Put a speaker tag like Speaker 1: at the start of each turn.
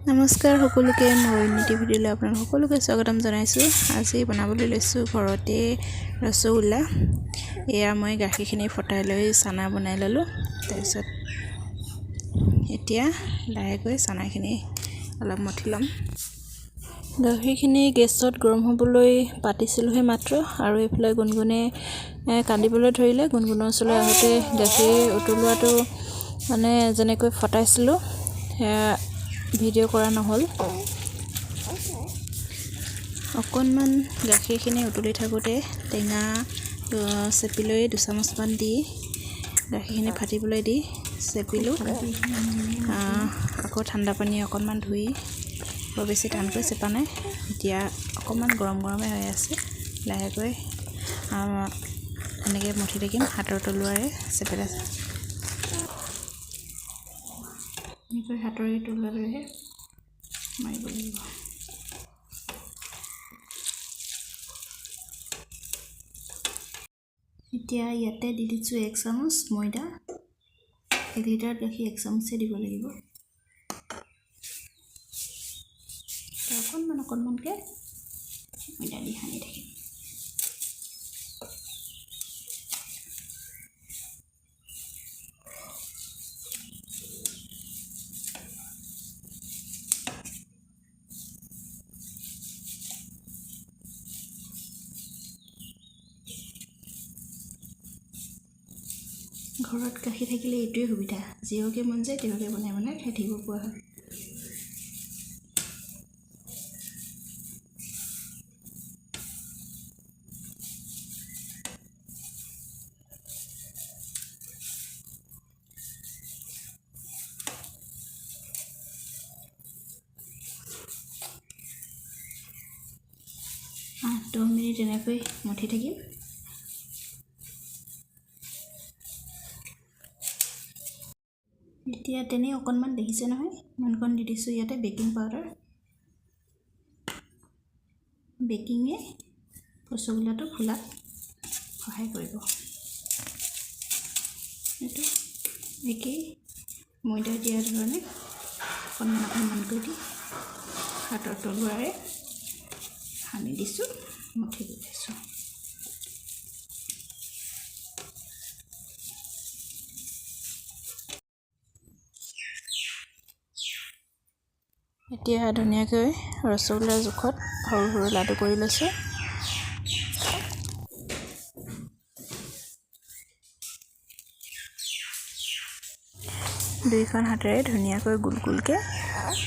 Speaker 1: নমস্কাৰ সকলোকে মোৰ নীতি ভিডিঅ'লৈ আপোনালোক সকলোকে স্বাগতম জনাইছোঁ। আজি বনাবলৈ লৈছোঁ ঘৰতে ৰসগোল্লা। এয়া মই গাখীৰখিনি ফটাই লৈ চানা বনাই ল'লোঁ। তাৰপিছত এতিয়া লাহেকৈ চানাখিনি অলপ মঠি ল'ম। গাখীৰখিনি গেছত গৰম হ'বলৈ পাতিছিলোঁহে মাত্ৰ, আৰু এইফালে গুণগুণে কান্দিবলৈ ধৰিলে। গুণগুণৰ ওচৰলৈ আহোঁতে গাখীৰ উতলোৱাটো মানে যেনেকৈ ফটাইছিলোঁ সেয়া ভিডিঅ' কৰা নহ'ল। অকণমান গাখীৰখিনি উতলি থাকোঁতে টেঙা চেপি লৈ 2 চামুচমান দি গাখীৰখিনি ফাটিবলৈ দি চেপিলোঁ। আকৌ ঠাণ্ডা পানী অকণমান ধুই বৰ বেছি টানকৈ চেপা নাই। এতিয়া অকণমান গৰমে হৈ আছে। লাহেকৈ এনেকৈ মঠি থাকিম হাতৰ তলুৱাৰে চেপেটা এনেকৈ হাতৰে তলুৱাৰেহে মাৰিব লাগিব। এতিয়া ইয়াতে দি দিছোঁ 1 চামুচ ময়দা। 1 লিটাৰ গাখীৰ 1 চামুচে দিব লাগিব। অকণমানকৈ ময়দা দি সানি থাকিম। ঘৰত গাখীৰ থাকিলে এইটোৱে সুবিধা, যিহকে মন যায় তেওঁকে বনাই খাই থাকিব পৰা হয়। আঠ 10 মিনিট এনেকৈ মঠি থাকিম। এতিয়া তেনেই অকণমান দেখিছে নহয়, ইমানকণ দি দিছোঁ ইয়াতে বেকিং পাউডাৰ। বেকিঙে ৰসগোল্লাটো ফুলাত সহায় কৰিব। এইটো একেই ময়দা দিয়াৰ ধৰণে অকণমানকৈ দি হাতৰ তলুৱাৰে সানি দিছোঁ, মঠি দিছোঁ। এতিয়া ধুনীয়াকৈ ৰসগোল্লাৰ জোখত সৰু সৰু লাডু কৰি লৈছোঁ। দুইখন হাতেৰে ধুনীয়াকৈ গোল গোলকৈ